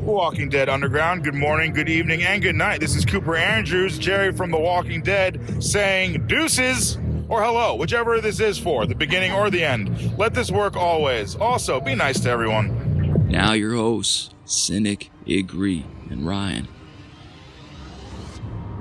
Walking Dead Underground. Good morning, good evening, and good night. This is Cooper Andrews, Jerry from The Walking Dead, saying deuces or hello, whichever this is for, the beginning or the end. Let this work always. Also, be nice to everyone. Now your hosts, Cinik, Igrihe, and Ryan.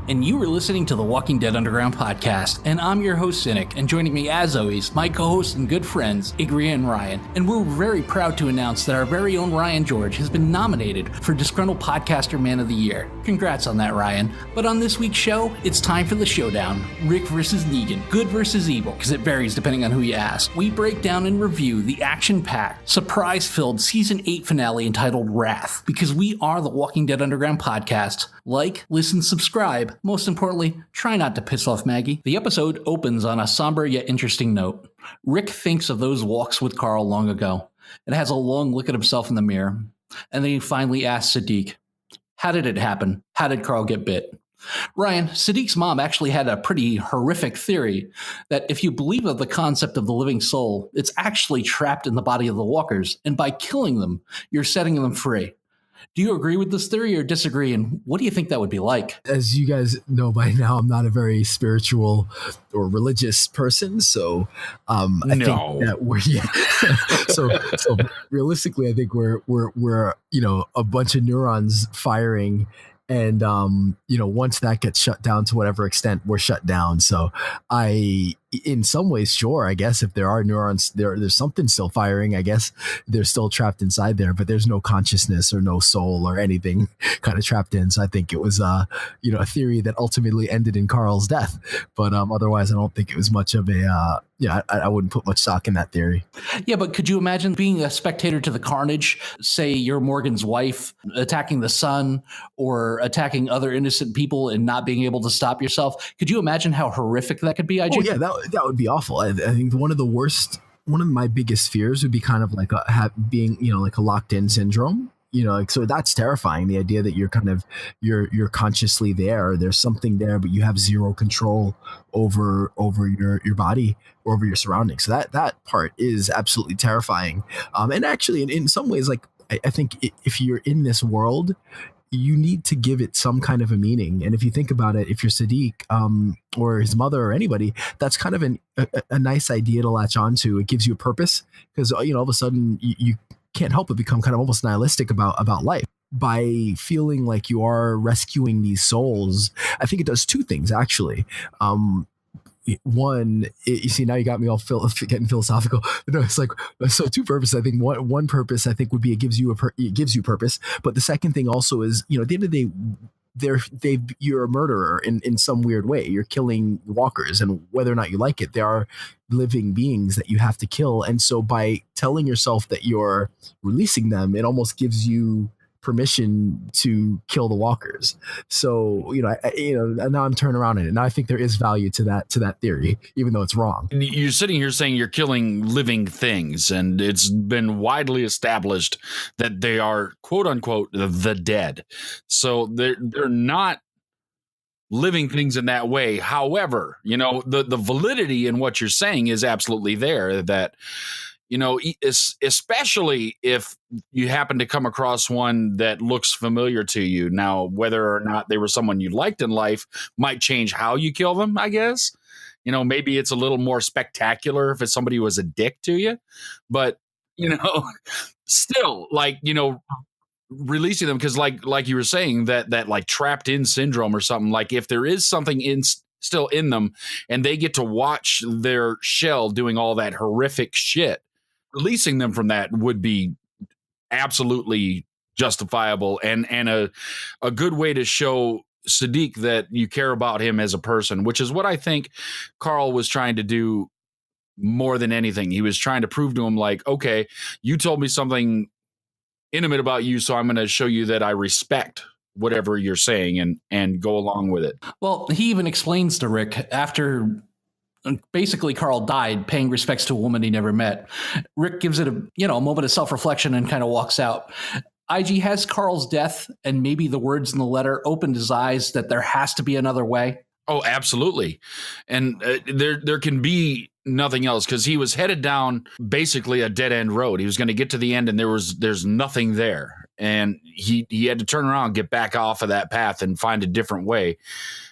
And you are listening to the Walking Dead Underground podcast, and I'm your host, Cinik, and joining me as always, my co-hosts and good friends, Igrihe and Ryan. And we're very proud to announce that our very own Ryan George has been nominated for Disgruntled Podcaster Man of the Year. Congrats on that, Ryan. But on this week's show, it's time for the showdown. Rick versus Negan, good versus evil, because it varies depending on who you ask. We break down and review the action-packed, surprise-filled Season 8 finale entitled Wrath, because we are the Walking Dead Underground podcast. Like, listen, subscribe. Most importantly, try not to piss off Maggie. The episode opens on a somber yet interesting note. Rick thinks of those walks with Carl long ago and has a long look at himself in the mirror. And then he finally asks Cinik, how did it happen? How did Carl get bit? Ryan, Siddiq's mom actually had a pretty horrific theory that if you believe of the concept of the living soul, it's actually trapped in the body of the walkers, and by killing them, you're setting them free. Do you agree with this theory or disagree? And what do you think that would be like? As you guys know by now, I'm not a very spiritual or religious person. So I think that we're, so realistically, I think we're, a bunch of neurons firing. And, once that gets shut down to whatever extent, we're shut down. So in some ways, sure, I guess if there are neurons, there's something still firing. I guess they're still trapped inside there, but there's no consciousness or no soul or anything kind of trapped in. So I think it was, a theory that ultimately ended in Carl's death. But otherwise, I don't think it was much of a, I wouldn't put much stock in that theory. Yeah, but could you imagine being a spectator to the carnage? Say you're Morgan's wife attacking the son or attacking other innocent people and not being able to stop yourself. Could you imagine how horrific that could be? IG? Oh, yeah, that would be awful. I think one of my biggest fears would be kind of like being, like a locked in syndrome. So that's terrifying. The idea that you're consciously there, there's something there, but you have zero control over your body, over your surroundings. So that part is absolutely terrifying. And actually, in some ways, like I think if you're in this world, you need to give it some kind of a meaning. And if you think about it, if you're Cinik or his mother or anybody, that's kind of a nice idea to latch onto. It gives you a purpose because, all of a sudden you can't help but become kind of almost nihilistic about life. By feeling like you are rescuing these souls, I think it does two things, actually. One, you see, now you got me all getting philosophical. No, it's like, so two purposes. I think one purpose I think would be it gives you purpose. But the second thing also is, at the end of the day, you're a murderer in some weird way. You're killing walkers, and whether or not you like it, they are living beings that you have to kill. And so by telling yourself that you're releasing them, it almost gives you permission to kill the walkers. So, now I'm turning around in it. Now I think there is value to that theory, even though it's wrong. You're sitting here saying you're killing living things, and it's been widely established that they are, quote unquote, the dead. So they're not living things in that way. However, the validity in what you're saying is absolutely there, that especially if you happen to come across one that looks familiar to you. Now, whether or not they were someone you liked in life might change how you kill them, I guess. Maybe it's a little more spectacular if it's somebody who was a dick to you. But, still, releasing them, because like you were saying, that like trapped in syndrome or something, like if there is something still in them and they get to watch their shell doing all that horrific shit, releasing them from that would be absolutely justifiable and a good way to show Cinik that you care about him as a person, which is what I think Carl was trying to do more than anything. He was trying to prove to him, like, okay, you told me something intimate about you, so I'm going to show you that I respect whatever you're saying and go along with it. Well, he even explains to Rick after basically Carl died, paying respects to a woman he never met. Rick gives it a moment of self-reflection and kind of walks out. IG, has Carl's death and maybe the words in the letter opened his eyes that there has to be another way? Oh, absolutely. And there can be nothing else, because he was headed down basically a dead end road. He was going to get to the end and there's nothing there. and he had to turn around, get back off of that path, and find a different way.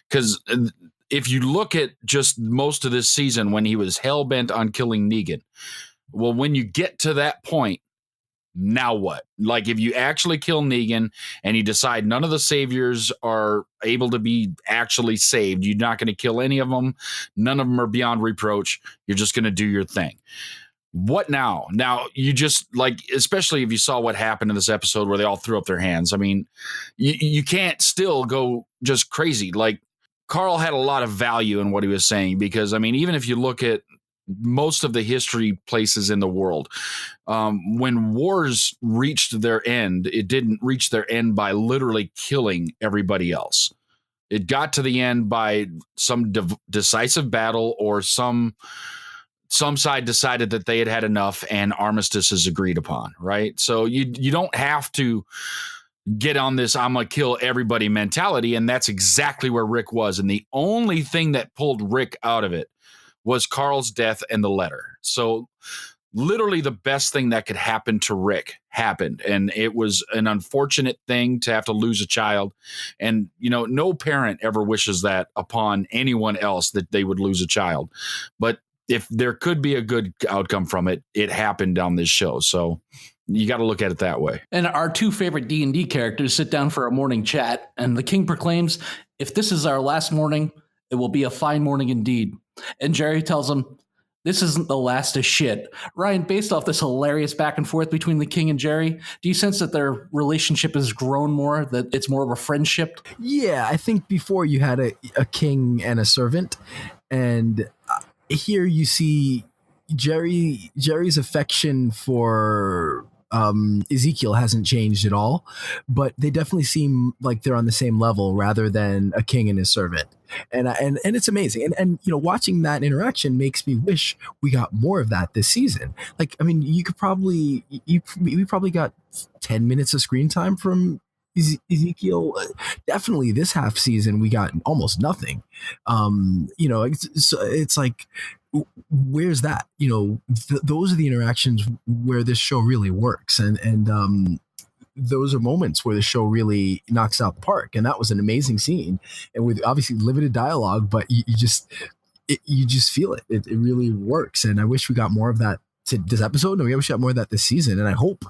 Because if you look at just most of this season, when he was hell bent on killing Negan, well, when you get to that point, now what? Like, if you actually kill Negan and you decide none of the saviors are able to be actually saved, you're not going to kill any of them. None of them are beyond reproach. You're just going to do your thing. What now? Now, you just, like, especially if you saw what happened in this episode where they all threw up their hands. I mean, you can't still go just crazy. Like, Carl had a lot of value in what he was saying, because, I mean, even if you look at most of the history places in the world, when wars reached their end, it didn't reach their end by literally killing everybody else. It got to the end by some decisive battle, or some side decided that they had had enough and armistice is agreed upon, right? So you don't have to get on this I'm gonna kill everybody mentality, and that's exactly where Rick was. And the only thing that pulled Rick out of it was Carl's death and the letter. So literally the best thing that could happen to Rick happened. And it was an unfortunate thing to have to lose a child. And, you know, no parent ever wishes that upon anyone else, that they would lose a child. But if there could be a good outcome from it, it happened on this show. So you got to look at it that way. And our two favorite D&D characters sit down for a morning chat, and the king proclaims, "If this is our last morning, it will be a fine morning indeed." And Jerry tells him, "This isn't the last of shit." Ryan, based off this hilarious back and forth between the king and Jerry, do you sense that their relationship has grown more, that it's more of a friendship? Yeah, I think before you had a king and a servant, and here you see Jerry's affection for Ezekiel hasn't changed at all, but they definitely seem like they're on the same level rather than a king and his servant. And it's amazing. And you know, watching that interaction makes me wish we got more of that this season. Like, I mean, we probably got 10 minutes of screen time from Ezekiel. Definitely this half season we got almost nothing. You know, it's like, where's that? You know, those are the interactions where this show really works, and those are moments where the show really knocks out the park. And that was an amazing scene, and with obviously limited dialogue, but you just feel it. It really works, and I wish we got more of that to this episode, and we wish we got more of that this season. And I hope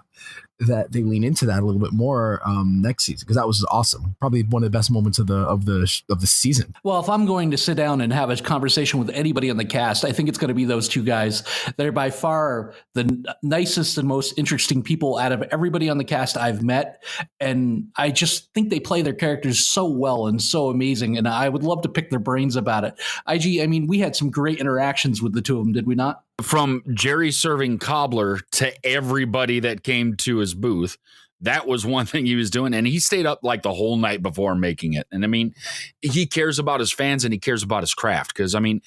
that they lean into that a little bit more next season, because that was awesome. Probably one of the best moments of the season. Well, if I'm going to sit down and have a conversation with anybody on the cast, I think it's going to be those two guys. They're by far the nicest and most interesting people out of everybody on the cast I've met, and I just think they play their characters so well and so amazing, and I would love to pick their brains about it. IG, I mean, we had some great interactions with the two of them, did we not? From Jerry serving cobbler to everybody that came to his booth, that was one thing he was doing. And he stayed up like the whole night before making it. And I mean, he cares about his fans and he cares about his craft. Because I mean,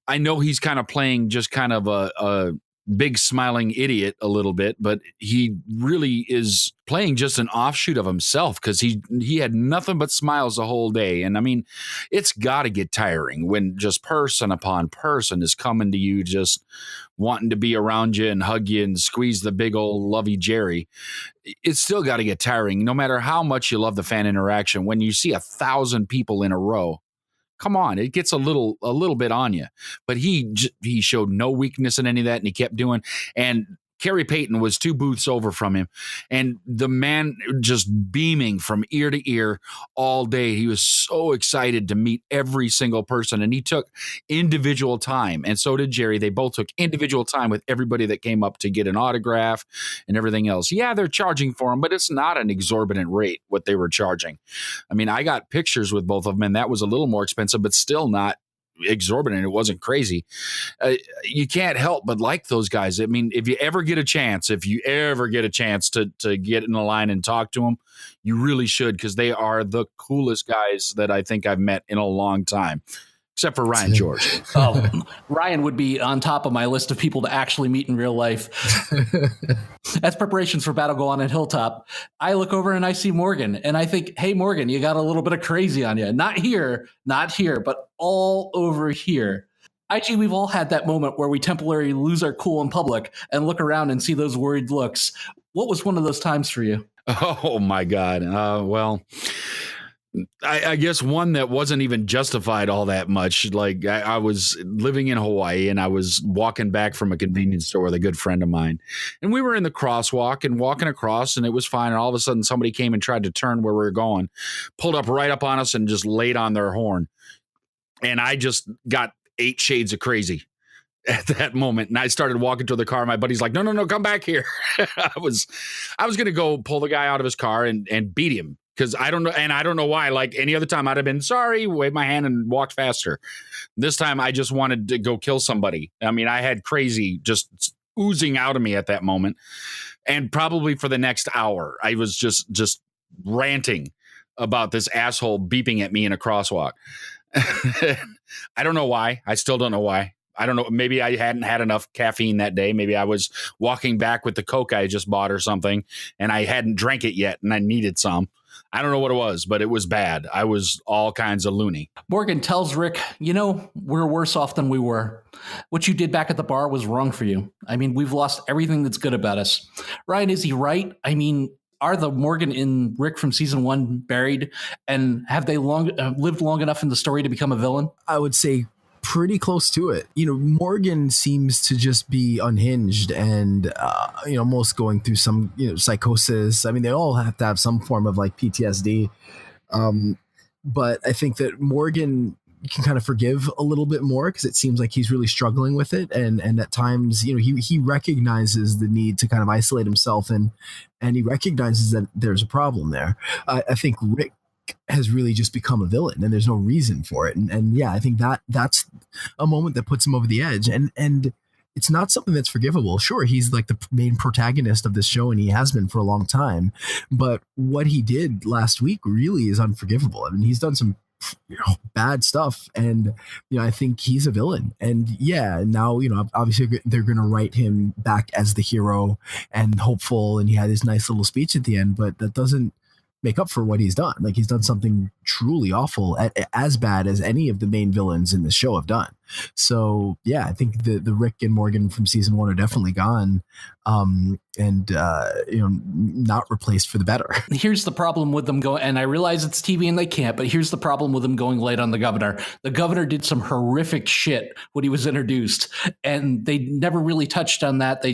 I know he's kind of playing just kind of a big smiling idiot a little bit, but he really is playing just an offshoot of himself, because he had nothing but smiles the whole day. And I mean, it's got to get tiring when just person upon person is coming to you just wanting to be around you and hug you and squeeze the big old lovey Jerry. It's still got to get tiring, no matter how much you love the fan interaction. When you see 1,000 people in a row, come on, it gets a little bit on you. But he showed no weakness in any of that, and he kept doing. And Kerry Payton was 2 booths over from him, and the man just beaming from ear to ear all day. He was so excited to meet every single person, and he took individual time, and so did Jerry. They both took individual time with everybody that came up to get an autograph and everything else. Yeah, they're charging for them, but it's not an exorbitant rate what they were charging. I mean, I got pictures with both of them, and that was a little more expensive, but still not exorbitant. It wasn't crazy. You can't help but like those guys. I mean, if you ever get a chance to get in the line and talk to them, you really should, because they are the coolest guys that I think I've met in a long time. Except for Ryan George. Ryan would be on top of my list of people to actually meet in real life. As preparations for Battle Go On at Hilltop, I look over and I see Morgan, and I think, hey, Morgan, you got a little bit of crazy on you. Not here, but all over here. IG, we've all had that moment where we temporarily lose our cool in public and look around and see those worried looks. What was one of those times for you? Oh my God. Well, I guess one that wasn't even justified all that much. Like I was living in Hawaii and I was walking back from a convenience store with a good friend of mine. And we were in the crosswalk and walking across and it was fine. And all of a sudden somebody came and tried to turn where we were going, pulled up right up on us and just laid on their horn. And I just got 8 shades of crazy at that moment. And I started walking to the car. My buddy's like, no, come back here. I was going to go pull the guy out of his car and beat him. Because I don't know. And I don't know why. Like any other time I'd have been sorry, waved my hand and walked faster. This time I just wanted to go kill somebody. I mean, I had crazy just oozing out of me at that moment. And probably for the next hour, I was just ranting about this asshole beeping at me in a crosswalk. I don't know why. I still don't know why. I don't know. Maybe I hadn't had enough caffeine that day. Maybe I was walking back with the Coke I just bought or something, and I hadn't drank it yet, and I needed some. I don't know what it was, but it was bad. I was all kinds of loony. Morgan tells Rick, we're worse off than we were. What you did back at the bar was wrong for you. I mean, we've lost everything that's good about us. Ryan, is he right? I mean, are the Morgan and Rick from season 1 buried? And have they lived long enough in the story to become a villain? I would say pretty close to it. Morgan seems to just be unhinged and, almost going through some, psychosis. I mean, they all have to have some form of like PTSD. But I think that Morgan can kind of forgive a little bit more because it seems like he's really struggling with it. And at times, he recognizes the need to kind of isolate himself and he recognizes that there's a problem there. I think Rick has really just become a villain and there's no reason for it. And yeah, I think that's a moment that puts him over the edge and it's not something that's forgivable. Sure, he's like the main protagonist of this show and he has been for a long time, but what he did last week really is unforgivable. I mean, he's done some bad stuff and I think he's a villain. And yeah, now obviously they're going to write him back as the hero and hopeful, and he had his nice little speech at the end, but that doesn't make up for what he's done. Like, he's done something truly awful, as bad as any of the main villains in the show have done. So yeah, I think the Rick and Morgan from season 1 are definitely gone, and not replaced for the better. Here's the problem with them going, and I realize it's TV and they can't, but here's the problem with them going late on the governor. The governor did some horrific shit when he was introduced, and they never really touched on that.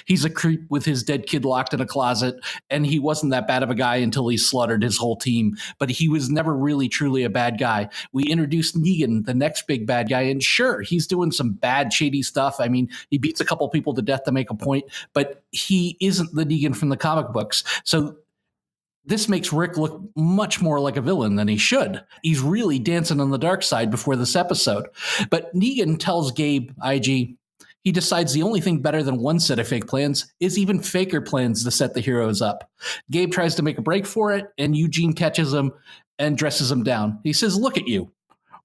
He's a creep with his dead kid locked in a closet, and he wasn't that bad of a guy until he slaughtered his whole team, but he was never really truly a bad guy. We introduced Negan, the next big bad guy, and sure, he's doing some bad, shady stuff. I mean, he beats a couple people to death to make a point, but he isn't the Negan from the comic books. So this makes Rick look much more like a villain than he should. He's really dancing on the dark side before this episode. But Negan tells Gabe, IG, he decides the only thing better than one set of fake plans is even faker plans to set the heroes up. Gabe tries to make a break for it, and Eugene catches him and dresses him down. He says, look at you.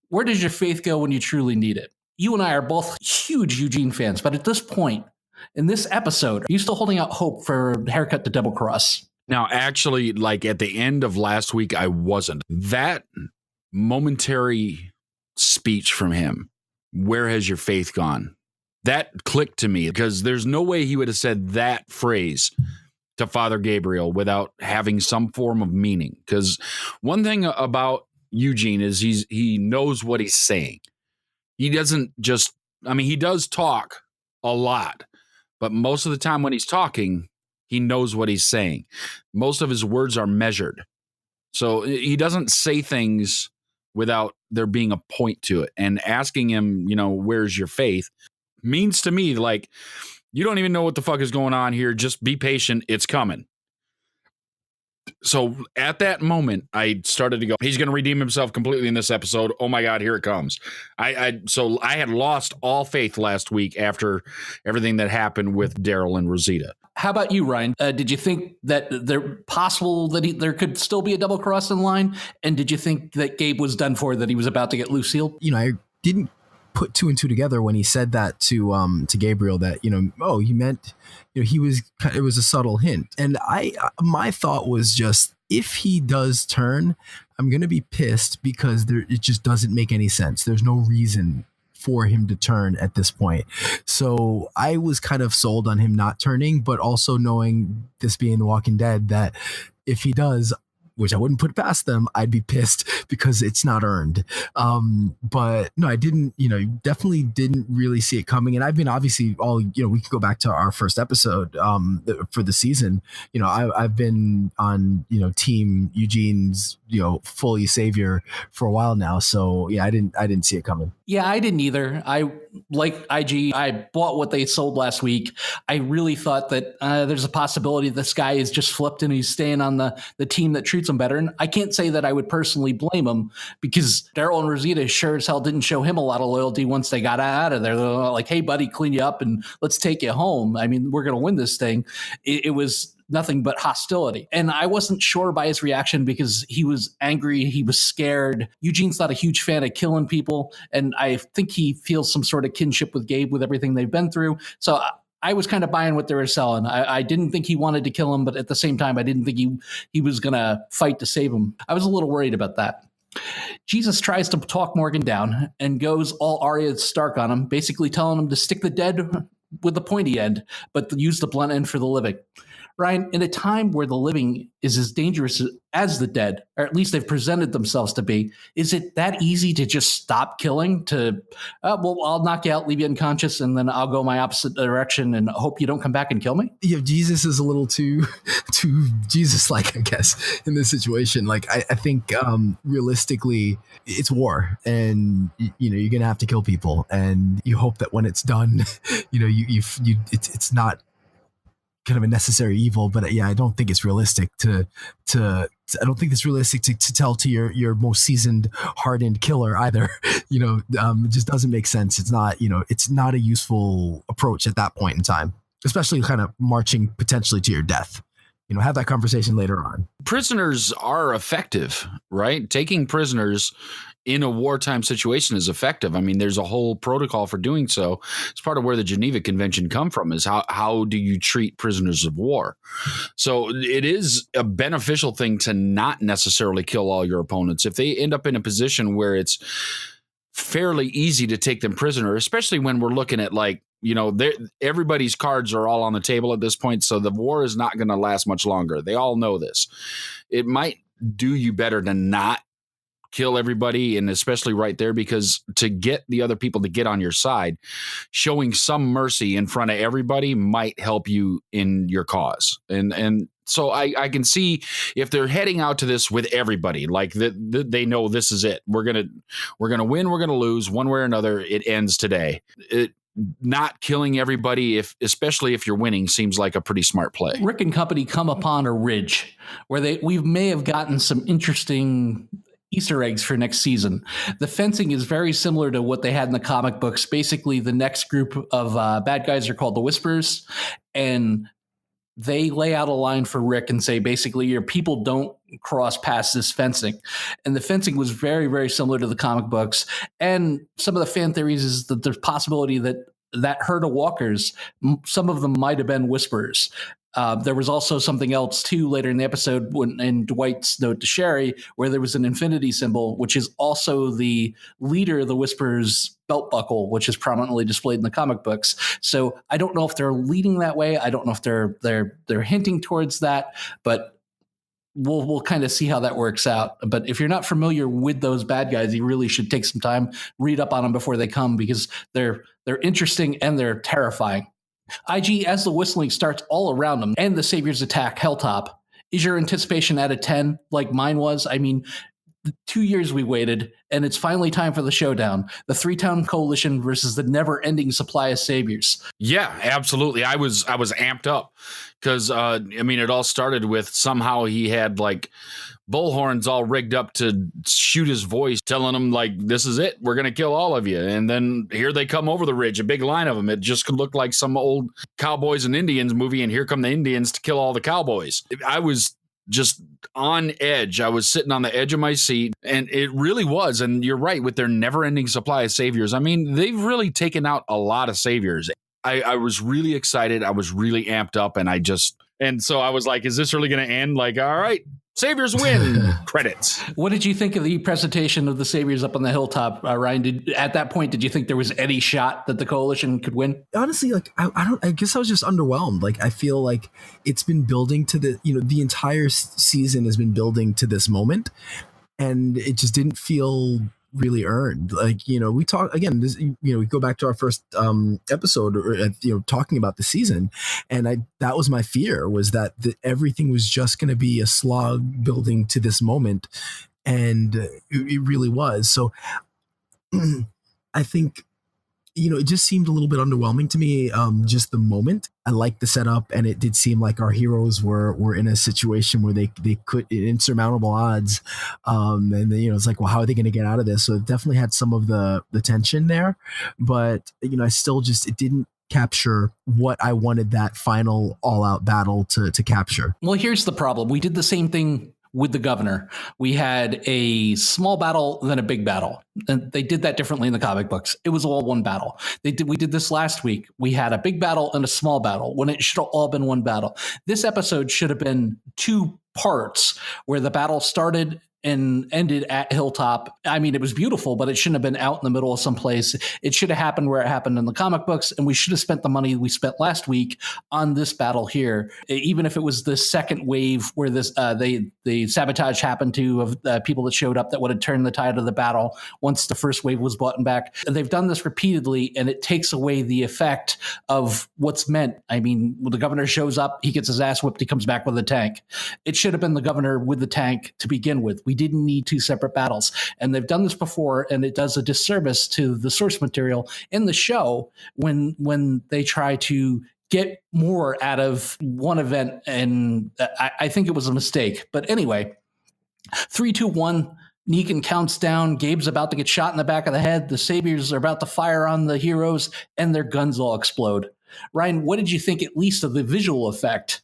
Where does your faith go when you truly need it? You and I are both huge Eugene fans, but at this point in this episode, are you still holding out hope for haircut to double cross? Now, actually, like at the end of last week, I wasn't. That momentary speech from him, where has your faith gone? That clicked to me because there's no way he would have said that phrase to Father Gabriel without having some form of meaning. Because one thing about Eugene is he knows what he's saying. He doesn't just, he does talk a lot, but most of the time when he's talking, he knows what he's saying. Most of his words are measured. So he doesn't say things without there being a point to it. And asking him, where's your faith, means to me, like, you don't even know what the fuck is going on here. Just be patient. It's coming. So at that moment, I started to go, he's going to redeem himself completely in this episode. Oh my God, here it comes. So I had lost all faith last week after everything that happened with Daryl and Rosita. How about you, Ryan? Did you think that they're possible that there could still be a double cross in line? And did you think that Gabe was done for, that he was about to get Lucille? I didn't put 2 and 2 together when he said that to Gabriel, that he meant it was a subtle hint. And my thought was just, if he does turn, I'm gonna be pissed because it just doesn't make any sense. There's no reason for him to turn at this point. So I was kind of sold on him not turning, but also knowing, this being The Walking Dead, that if he does, which I wouldn't put past them, I'd be pissed because it's not earned. But no, I didn't, definitely didn't really see it coming. And I've been obviously we could go back to our first episode for the season. I've been on, team Eugene's, fully savior for a while now. So yeah, I didn't see it coming. Yeah, I didn't either. I like IG. I bought what they sold last week. I really thought that there's a possibility this guy is just flipped and he's staying on the team that treats him better. And I can't say that I would personally blame him, because Daryl and Rosita sure as hell didn't show him a lot of loyalty once they got out of there. They're like, hey, buddy, clean you up and let's take you home. I mean, we're going to win this thing. It was nothing but hostility. And I wasn't sure by his reaction because he was angry. He was scared. Eugene's not a huge fan of killing people. And I think he feels some sort of kinship with Gabe with everything they've been through. So I was kind of buying what they were selling. I didn't think he wanted to kill him, but at the same time, I didn't think he was going to fight to save him. I was a little worried about that. Jesus tries to talk Morgan down and goes all Arya Stark on him, basically telling him to stick the dead with the pointy end, but use the blunt end for the living. Ryan, in a time where the living is as dangerous as the dead, or at least they've presented themselves to be, is it that easy to just stop killing? I'll knock you out, leave you unconscious, and then I'll go my opposite direction and hope you don't come back and kill me? Yeah, Jesus is a little too Jesus-like, I guess, in this situation. Like, I think realistically, it's war, and you're gonna have to kill people, and you hope that when it's done, it's not kind of a necessary evil. But yeah, I don't think it's realistic to tell to your most seasoned, hardened killer either. It just doesn't make sense. It's not a useful approach at that point in time, especially kind of marching potentially to your death. Have that conversation later on. Prisoners are effective, right? Taking prisoners in a wartime situation is effective. I mean, there's a whole protocol for doing so. It's part of where the Geneva Convention come from, is how do you treat prisoners of war? So it is a beneficial thing to not necessarily kill all your opponents. If they end up in a position where it's fairly easy to take them prisoner, especially when we're looking at everybody's cards are all on the table at this point. So the war is not going to last much longer. They all know this. It might do you better to not kill everybody, and especially right there, because to get the other people to get on your side, showing some mercy in front of everybody might help you in your cause. And so I can see if they're heading out to this with everybody, like they know this is it. We're gonna win. We're gonna lose one way or another. It ends today. Not killing everybody, especially if you're winning, seems like a pretty smart play. Rick and company come upon a ridge where we may have gotten some interesting Easter eggs for next season. The fencing is very similar to what they had in the comic books. Basically, the next group of bad guys are called the Whisperers, and they lay out a line for Rick and say, basically, your people don't cross past this fencing. And the fencing was very, very similar to the comic books. And some of the fan theories is that there's possibility that herd of walkers, some of them might have been Whisperers. There was also something else, too, later in the episode in Dwight's note to Sherry, where there was an infinity symbol, which is also the leader of the Whisperers' belt buckle, which is prominently displayed in the comic books. So I don't know if they're leading that way. I don't know if they're hinting towards that, but we'll kind of see how that works out. But if you're not familiar with those bad guys, you really should take some time, read up on them before they come, because they're interesting and they're terrifying. IG, as the whistling starts all around them and the Saviors attack Helltop, is your anticipation at a 10 like mine was? I mean, 2 years we waited, and it's finally time for the showdown. The three-town coalition versus the never-ending supply of Saviors. Yeah, absolutely. I was amped up because, it all started with somehow he had bullhorns all rigged up to shoot his voice, telling him this is it, we're gonna kill all of you. And then here they come over the ridge, a big line of them. It just could look like some old Cowboys and Indians movie, and here come the Indians to kill all the cowboys. I was just on edge. I was sitting on the edge of my seat, and it really was. And you're right, with their never-ending supply of Saviors. I mean, they've really taken out a lot of Saviors. I was really excited. I was really amped up, and so I was like, is this really going to end? All right, Saviors win. Credits. What did you think of the presentation of the Saviors up on the hilltop, Ryan? At that point, did you think there was any shot that the coalition could win? Honestly, like I guess I was just underwhelmed. Like I feel like it's been building to the entire season has been building to this moment, and it just didn't feel really earned. Like, we talk again, this, we go back to our first episode, talking about the season, and that was my fear, was that everything was just going to be a slog building to this moment, and it really was. So I think it just seemed a little bit underwhelming to me. Just the moment. I liked the setup, and it did seem like our heroes were in a situation where they could, insurmountable odds. And then, it's like, well, how are they going to get out of this? So it definitely had some of the tension there, but I still it didn't capture what I wanted that final all out battle to capture. Well, here's the problem. We did the same thing with the governor. We had a small battle, then a big battle. And they did that differently in the comic books. It was all one battle. We did this last week. We had a big battle and a small battle when it should have all been one battle. This episode should have been two parts where the battle started and ended at Hilltop. I mean, it was beautiful, but it shouldn't have been out in the middle of someplace. It should have happened where it happened in the comic books, and we should have spent the money we spent last week on this battle here. Even if it was the second wave where this the sabotage happened to of people that showed up that would have turned the tide of the battle once the first wave was bought back. They've done this repeatedly, and it takes away the effect of what's meant. I mean, when the governor shows up, he gets his ass whipped, he comes back with a tank. It should have been the governor with the tank to begin with. We didn't need two separate battles. And they've done this before, and it does a disservice to the source material in the show when they try to get more out of one event. And I think it was a mistake. But anyway, 3, 2, 1. Negan counts down. Gabe's about to get shot in the back of the head. The Saviors are about to fire on the heroes, and their guns all explode. Ryan, what did you think, at least, of the visual effect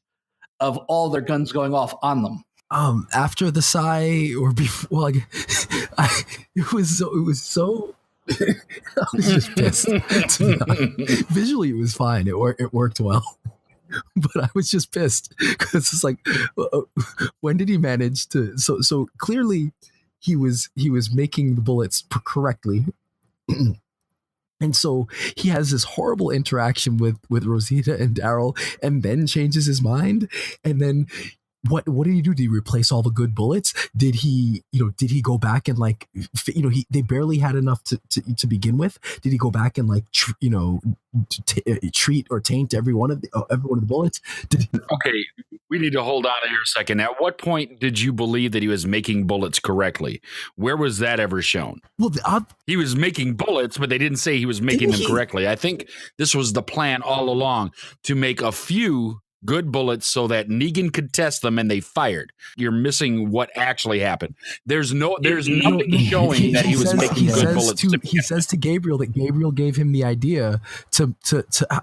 of all their guns going off on them? After the sigh or before, like, it was so. I was just pissed. Visually, it was fine. It worked well, but I was just pissed because it's like, when did he manage to? So clearly, he was making the bullets correctly. And so he has this horrible interaction with Rosita and Daryl, and then changes his mind, and then. What did he do? Did he replace all the good bullets? Did he go back and they barely had enough to begin with? Did he go back and treat or taint every one of the bullets? Okay, we need to hold on here a second. At what point did you believe that he was making bullets correctly? Where was that ever shown? Well, he was making bullets, but they didn't say he was making them correctly. I think this was the plan all along, to make a few good bullets so that Negan could test them, and they fired. You're missing what actually happened. There's nothing showing that he was making good bullets. He says to Gabriel that Gabriel gave him the idea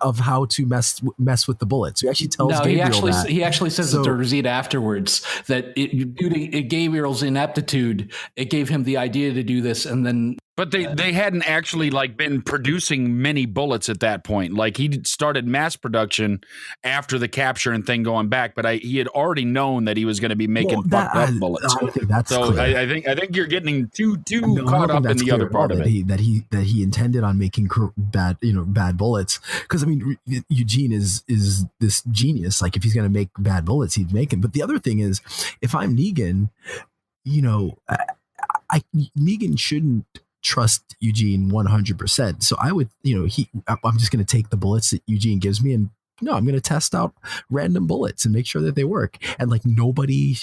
of how to mess with the bullets. He actually tells Gabriel he actually says it to Rosita afterwards, that due to Gabriel's ineptitude, it gave him the idea to do this, and then. But they hadn't actually been producing many bullets at that point. Like, he started mass production after the capture and thing going back, but he had already known that he was going to be making fucked up bullets. I think that's so clear. I think you're getting too caught up in the other part of it. That he intended on making bad bullets, because I mean Eugene is this genius. Like, if he's going to make bad bullets, he'd make them. But the other thing is, if I'm Negan, Negan shouldn't trust Eugene 100%. So I would, I'm just going to take the bullets that Eugene gives me, and I'm going to test out random bullets and make sure that they work. And nobody,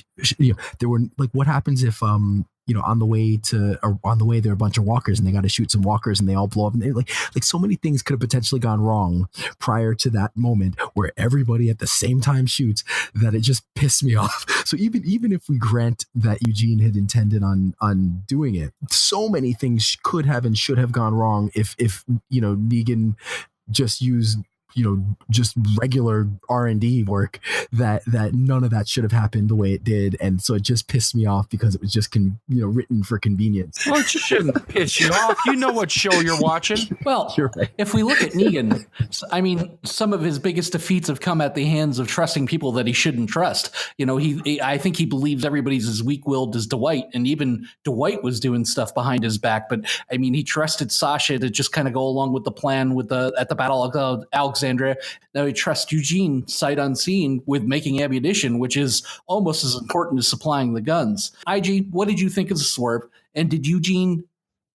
there were what happens if, on the way there are a bunch of walkers, and they got to shoot some walkers, and they all blow up, and they like so many things could have potentially gone wrong prior to that moment where everybody at the same time shoots, that it just pissed me off. So even if we grant that Eugene had intended on doing it, so many things could have and should have gone wrong if Negan just used just regular R&D work, that none of that should have happened the way it did. And so it just pissed me off because it was just written for convenience. Well, it shouldn't piss you off. You know what show you're watching. Well, You're right. if we look at Negan, I mean, some of his biggest defeats have come at the hands of trusting people that he shouldn't trust. I think he believes everybody's as weak-willed as Dwight, and even Dwight was doing stuff behind his back. But I mean, he trusted Sasha to just kind of go along with the plan at the Battle of Alexandria. Now he trusts Eugene sight unseen with making ammunition, which is almost as important as supplying the guns. IG, what did you think of the swerve? And did Eugene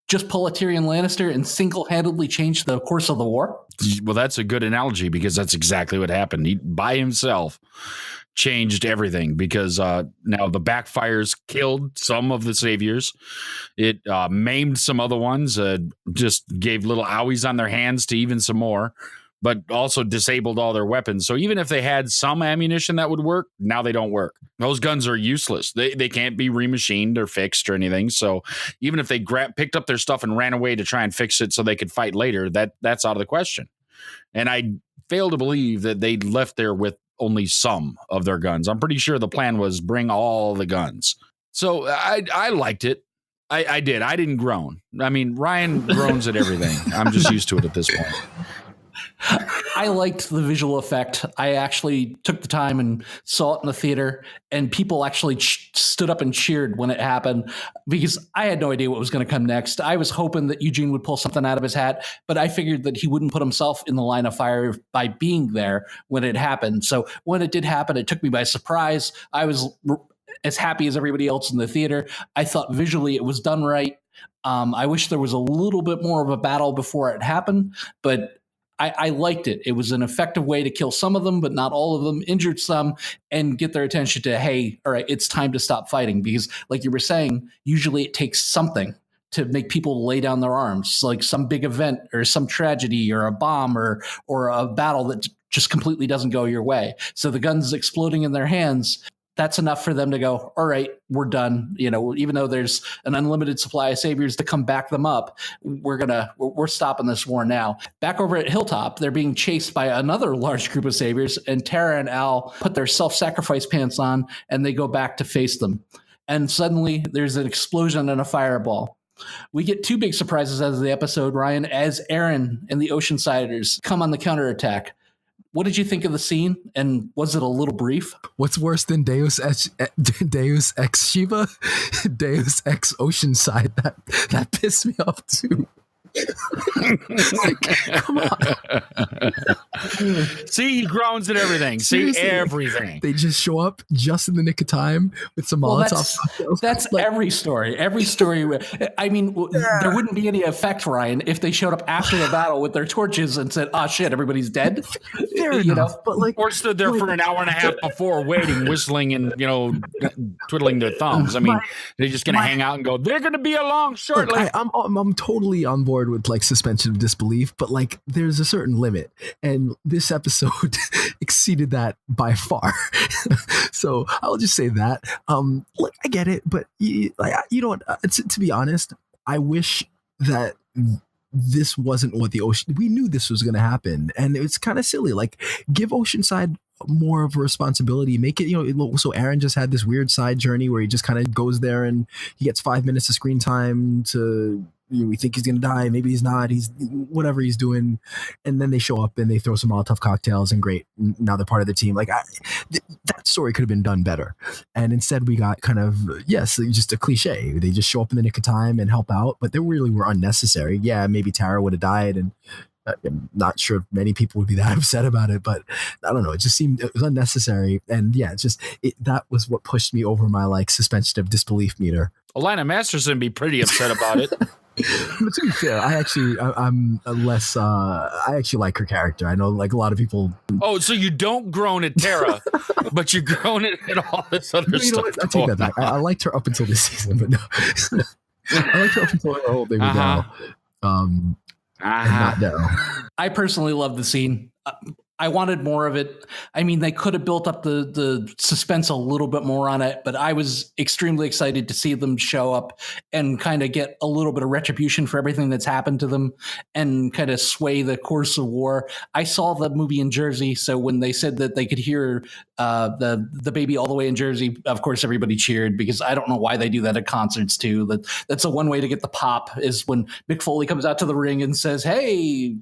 just pull a Tyrion Lannister and single-handedly change the course of the war? Well, that's a good analogy because that's exactly what happened. He, by himself, changed everything because now the backfires killed some of the saviors. It maimed some other ones, just gave little owies on their hands to even some more, but also disabled all their weapons. So even if they had some ammunition that would work, now they don't work. Those guns are useless. They can't be remachined or fixed or anything. So even if they picked up their stuff and ran away to try and fix it so they could fight later, that's out of the question. And I fail to believe that they left there with only some of their guns. I'm pretty sure the plan was bring all the guns. So I liked it. I did. I didn't groan. I mean, Ryan groans at everything. I'm just used to it at this point. I liked the visual effect. I actually took the time and saw it in the theater, and people actually stood up and cheered when it happened because I had no idea what was going to come next. I was hoping that Eugene would pull something out of his hat, but I figured that he wouldn't put himself in the line of fire by being there when it happened. So when it did happen, it took me by surprise. I was as happy as everybody else in the theater. I thought visually it was done right. I wish there was a little bit more of a battle before it happened, but I liked it. It was an effective way to kill some of them, but not all of them, injured some, and get their attention to, hey, all right, it's time to stop fighting. Because like you were saying, usually it takes something to make people lay down their arms, like some big event or some tragedy or a bomb or a battle that just completely doesn't go your way. So the guns exploding in their hands, that's enough for them to go, all right, we're done. Even though there's an unlimited supply of saviors to come back them up, we're stopping this war now. Back over at Hilltop, they're being chased by another large group of saviors, and Tara and Al put their self-sacrifice pants on, and they go back to face them. And suddenly there's an explosion and a fireball. We get two big surprises out of the episode, Ryan, as Aaron and the Oceansiders come on the counterattack. What did you think of the scene, and was it a little brief? What's worse than Deus Ex Shiva? Deus Ex Oceanside. That pissed me off too. Like, come on. See, he groans at everything. Seriously, See, everything. They just show up just in the nick of time with some Molotov cocktails. That's like, every story. Every story. I mean, there wouldn't be any effect, Ryan, if they showed up after the battle with their torches and said, "Oh shit, everybody's dead." Fair enough, but like, or stood there for an hour and a half before, waiting, whistling, and twiddling their thumbs. I mean, they're just going to hang out and go. They're going to be along shortly. Look, I'm totally on board with like suspension of disbelief, but like there's a certain limit, and this episode exceeded that by far. So I'll just say that. Look, I get it, but you know what? To be honest, I wish that this wasn't what we knew this was going to happen, and it's kind of silly. Like, give Oceanside more of a responsibility, make it, so Aaron just had this weird side journey where he just kind of goes there and he gets 5 minutes of screen time to, we think he's gonna die, maybe he's not, he's whatever he's doing, and then they show up and they throw some Molotov cocktails and great, now they're part of the team. Like, that story could have been done better, and instead we got kind of, just a cliche. They just show up in the nick of time and help out, but they really were unnecessary. Yeah, maybe Tara would have died, and I'm not sure if many people would be that upset about it, but I don't know. It just seemed it was unnecessary. And yeah, that was what pushed me over my like suspension of disbelief meter. Alana Masterson would be pretty upset about it. But to be fair, I'm less, I actually like her character. I know like a lot of people. Oh, so you don't groan at Tara, but you groan at all this other stuff. I take that back. I liked her up until this season, but no. I liked her up until her whole thing with Dell. Not Dell. I personally love the scene. I wanted more of it. I mean, they could have built up the suspense a little bit more on it, but I was extremely excited to see them show up and kind of get a little bit of retribution for everything that's happened to them and kind of sway the course of war. I saw the movie in Jersey, so when they said that they could hear the baby all the way in Jersey, of course everybody cheered, because I don't know why they do that at concerts too. That's a one way to get the pop, is when Mick Foley comes out to the ring and says, "Hey,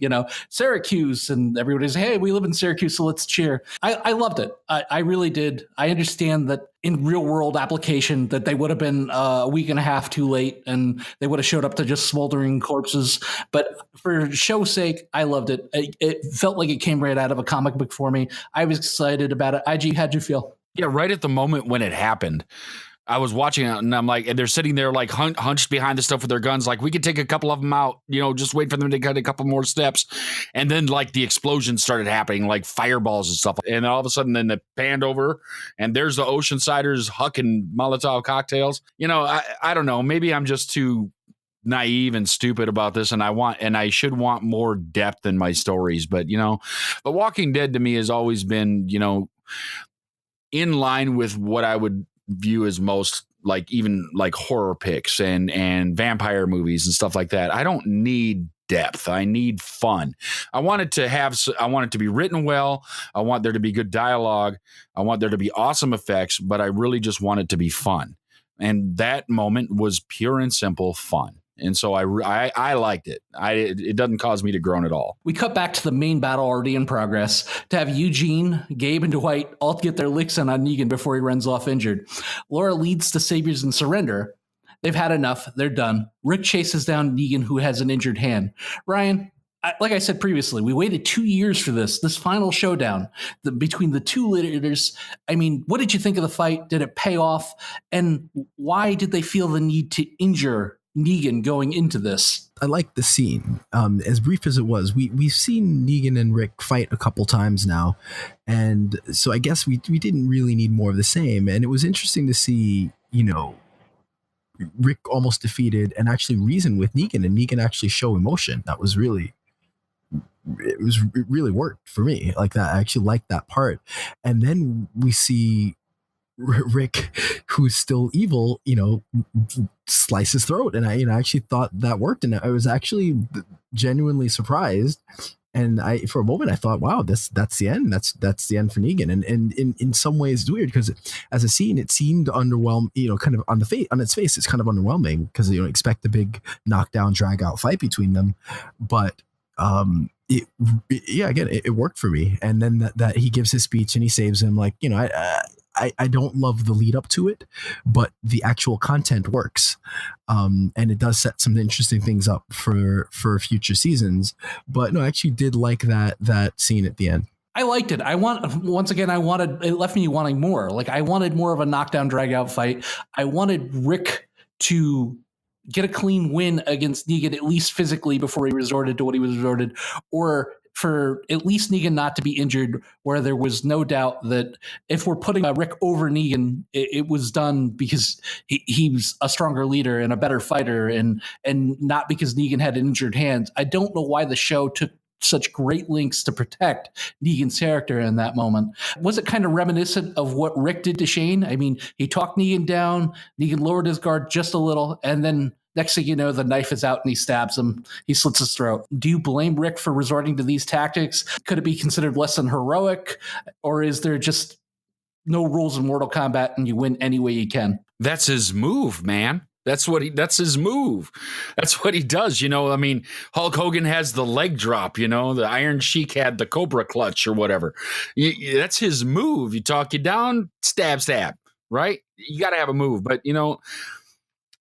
Syracuse," and everybody's, "Hey, we live in Syracuse, so let's cheer." I loved it. I really did. I understand that in real world application that they would have been a week and a half too late and they would have showed up to just smoldering corpses. But for show's sake, I loved it. It felt like it came right out of a comic book for me. I was excited about it. IG, how'd you feel? Yeah, right at the moment when it happened, I was watching it and I'm like, and they're sitting there like hunched behind the stuff with their guns. Like, we could take a couple of them out, just wait for them to cut a couple more steps. And then like the explosions started happening, like fireballs and stuff. And then all of a sudden then they panned over and there's the Oceansiders hucking Molotov cocktails. I don't know. Maybe I'm just too naive and stupid about this. And I should want more depth in my stories. But, The Walking Dead to me has always been, in line with what I would view as most like even like horror picks and vampire movies and stuff like that. I don't need depth. I need fun. I want it to be written well. I want there to be good dialogue. I want there to be awesome effects, but I really just want it to be fun. And that moment was pure and simple fun. And so I liked it. It doesn't cause me to groan at all. We cut back to the main battle already in progress to have Eugene, Gabe, and Dwight all get their licks in on Negan before he runs off injured. Laura leads the Saviors in surrender. They've had enough. They're done. Rick chases down Negan, who has an injured hand. Ryan, like I said previously, we waited 2 years for this final showdown between the two leaders. I mean, what did you think of the fight? Did it pay off? And why did they feel the need to injure Negan going into this? I like the scene. As brief as it was, we've seen Negan and Rick fight a couple times now, and so I guess we didn't really need more of the same. And it was interesting to see, Rick almost defeated and actually reason with Negan, and Negan actually show emotion. That was really, it really worked for me like that. I actually liked that part. And then we see Rick, who's still evil, slice his throat, and I actually thought that worked, and I was actually genuinely surprised. And for a moment I thought, wow, that's the end. That's the end for Negan. And in some ways it's weird because as a scene it seemed underwhelming, kind of on its face it's kind of underwhelming because you don't expect the big knockdown drag out fight between them, but it worked for me. And then that he gives his speech and he saves him, like, I don't love the lead up to it, but the actual content works. And it does set some interesting things up for future seasons. But no, I actually did like that scene at the end. I liked it. It left me wanting more. Like, I wanted more of a knockdown drag out fight. I wanted Rick to get a clean win against Negan, at least physically, before he resorted to what he was resorted, or for at least Negan not to be injured, where there was no doubt that if we're putting Rick over Negan, it was done because he was a stronger leader and a better fighter, and not because Negan had an injured hand. I don't know why the show took such great lengths to protect Negan's character in that moment. Was it kind of reminiscent of what Rick did to Shane? I mean, he talked Negan down, Negan lowered his guard just a little, and then next thing you know, the knife is out and he stabs him. He slits his throat. Do you blame Rick for resorting to these tactics? Could it be considered less than heroic? Or is there just no rules in Mortal Kombat and you win any way you can? That's his move, man. That's his move. That's what he does. I mean, Hulk Hogan has the leg drop, the Iron Sheik had the Cobra clutch or whatever. That's his move. You talk you down, stab, right? You got to have a move. But,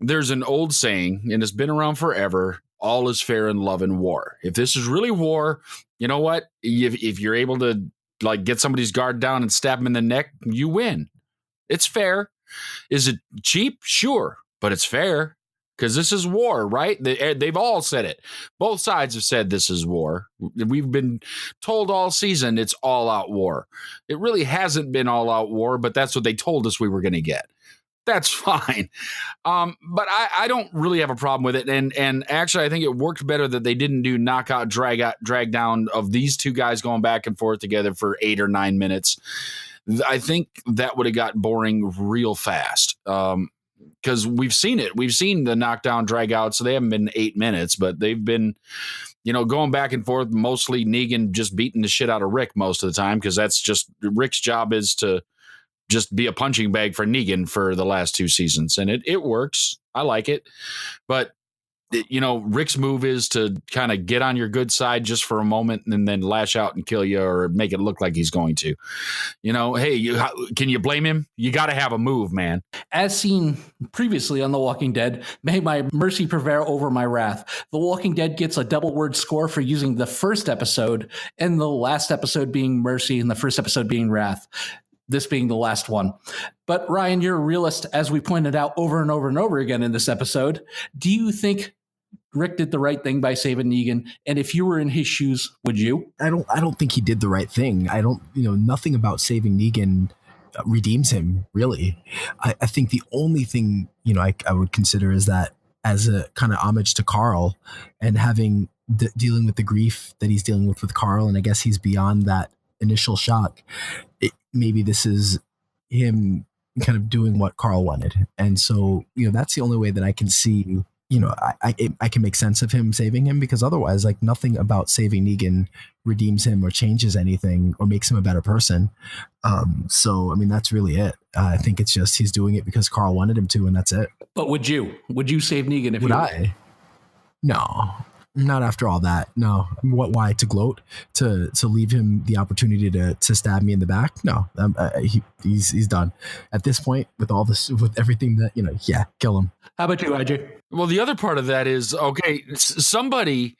there's an old saying, and it's been around forever: all is fair in love and war. If this is really war, you know what? If you're able to like get somebody's guard down and stab him in the neck, you win. It's fair. Is it cheap? Sure, but it's fair because this is war, right? They've all said it. Both sides have said this is war. We've been told all season it's all out war. It really hasn't been all out war, but that's what they told us we were going to get. that's fine. But I don't really have a problem with it. And actually, I think it worked better that they didn't do knockout, drag down of these two guys going back and forth together for 8 or 9 minutes. I think that would have got boring real fast. Because we've seen it. We've seen the knockdown, drag out. So they haven't been 8 minutes, but they've been, going back and forth, mostly Negan just beating the shit out of Rick most of the time, because that's just Rick's job is to just be a punching bag for Negan for the last 2 seasons. And it works. I like it. But, Rick's move is to kind of get on your good side just for a moment and then lash out and kill you or make it look like he's going to. Hey, can you blame him? You got to have a move, man. As seen previously on The Walking Dead, may my mercy prevail over my wrath. The Walking Dead gets a double word score for using the first episode and the last episode being mercy and the first episode being wrath. This being the last one. But Ryan, you're a realist, as we pointed out over and over and over again in this episode. Do you think Rick did the right thing by saving Negan? And if you were in his shoes, would you? I don't think he did the right thing. I don't, nothing about saving Negan redeems him, really. I think the only thing, I would consider is that as a kind of homage to Carl and having dealing with the grief that he's dealing with Carl. And I guess he's beyond that initial shock. Maybe this is him kind of doing what Carl wanted. And so, that's the only way that I can see, I can make sense of him saving him, because otherwise, like, nothing about saving Negan redeems him or changes anything or makes him a better person. So, I mean, that's really it. I think it's just he's doing it because Carl wanted him to, and that's it. But would you save Negan if would I? No. Not after all that. No. Why to gloat? To leave him the opportunity to stab me in the back? No. He's done at this point with all this, with everything that Yeah, kill him. How about you, IG? Well, the other part of that is, okay, somebody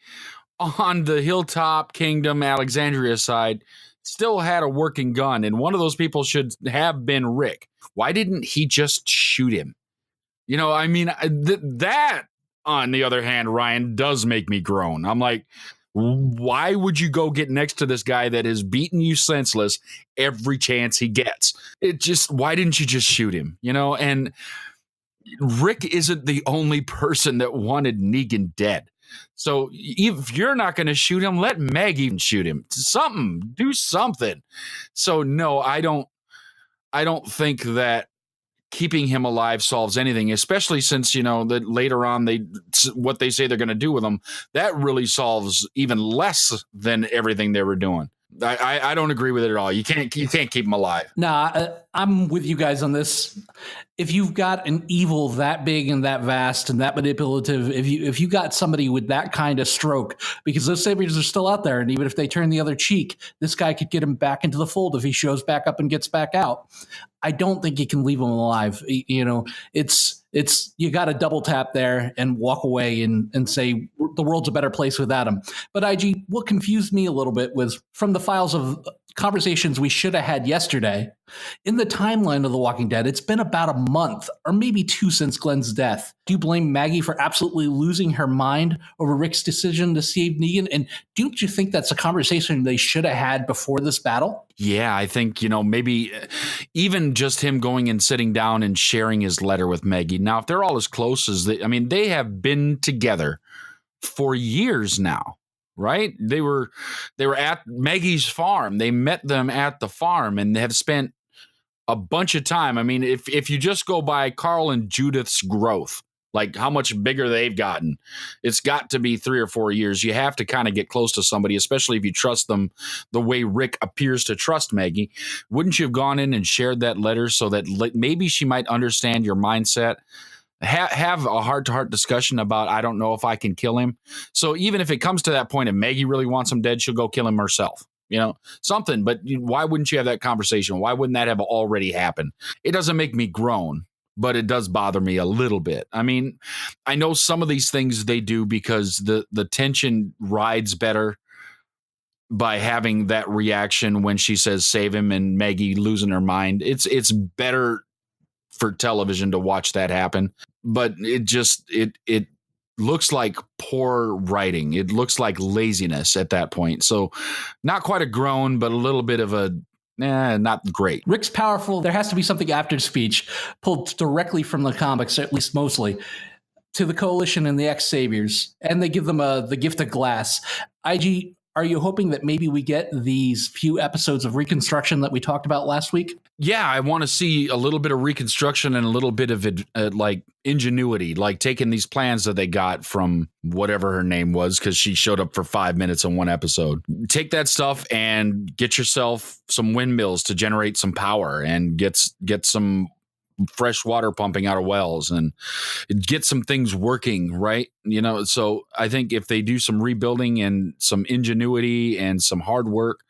on the Hilltop Kingdom Alexandria side still had a working gun, and one of those people should have been Rick. Why didn't he just shoot him? That. On the other hand, Ryan, does make me groan. I'm like, why would you go get next to this guy that has beaten you senseless every chance he gets? Why didn't you just shoot him? And Rick isn't the only person that wanted Negan dead. So if you're not going to shoot him, let Maggie shoot him. Do something. So no, I don't think that keeping him alive solves anything, especially since, that later on what they say they're going to do with him, that really solves even less than everything they were doing. I don't agree with it at all. You can't keep him alive. Nah, I'm with you guys on this. If you've got an evil that big and that vast and that manipulative, if you got somebody with that kind of stroke, because those saviors are still out there, and even if they turn the other cheek, this guy could get him back into the fold if he shows back up and gets back out. I don't think you can leave him alive. It's you got to double tap there and walk away and say the world's a better place without him. But IG, what confused me a little bit was from the files of conversations we should have had yesterday. In the timeline of The Walking Dead, it's been about a month or maybe 2 since Glenn's death. Do you blame Maggie for absolutely losing her mind over Rick's decision to save Negan? And don't you think that's a conversation they should have had before this battle? Yeah, I think, maybe even just him going and sitting down and sharing his letter with Maggie. Now, if they're all as close as they have been together for years now. Right? They were at Maggie's farm. They met them at the farm and have spent a bunch of time. I mean, if you just go by Carl and Judith's growth, like how much bigger they've gotten, it's got to be 3 or 4 years. You have to kind of get close to somebody, especially if you trust them the way Rick appears to trust Maggie. Wouldn't you have gone in and shared that letter so that maybe she might understand your mindset? Have a heart-to-heart discussion about, I don't know if I can kill him. So even if it comes to that point and Maggie really wants him dead, she'll go kill him herself. Something. But why wouldn't you have that conversation? Why wouldn't that have already happened? It doesn't make me groan, but it does bother me a little bit. I mean, I know some of these things they do because the tension rides better by having that reaction when she says save him and Maggie losing her mind. It's better for television to watch that happen, but it looks like poor writing. It looks like laziness at that point. So not quite a groan, but a little bit of a not great. Rick's powerful. There has to be something after the speech pulled directly from the comics, at least mostly, to the Coalition and the ex-Saviors, and they give them the gift of glass. IG, are you hoping that maybe we get these few episodes of Reconstruction that we talked about last week? Yeah, I want to see a little bit of Reconstruction and a little bit of like ingenuity, like taking these plans that they got from whatever her name was, because she showed up for 5 minutes in one episode. Take that stuff and get yourself some windmills to generate some power and get some fresh water pumping out of wells and get some things working, right? So I think if they do some rebuilding and some ingenuity and some hard work,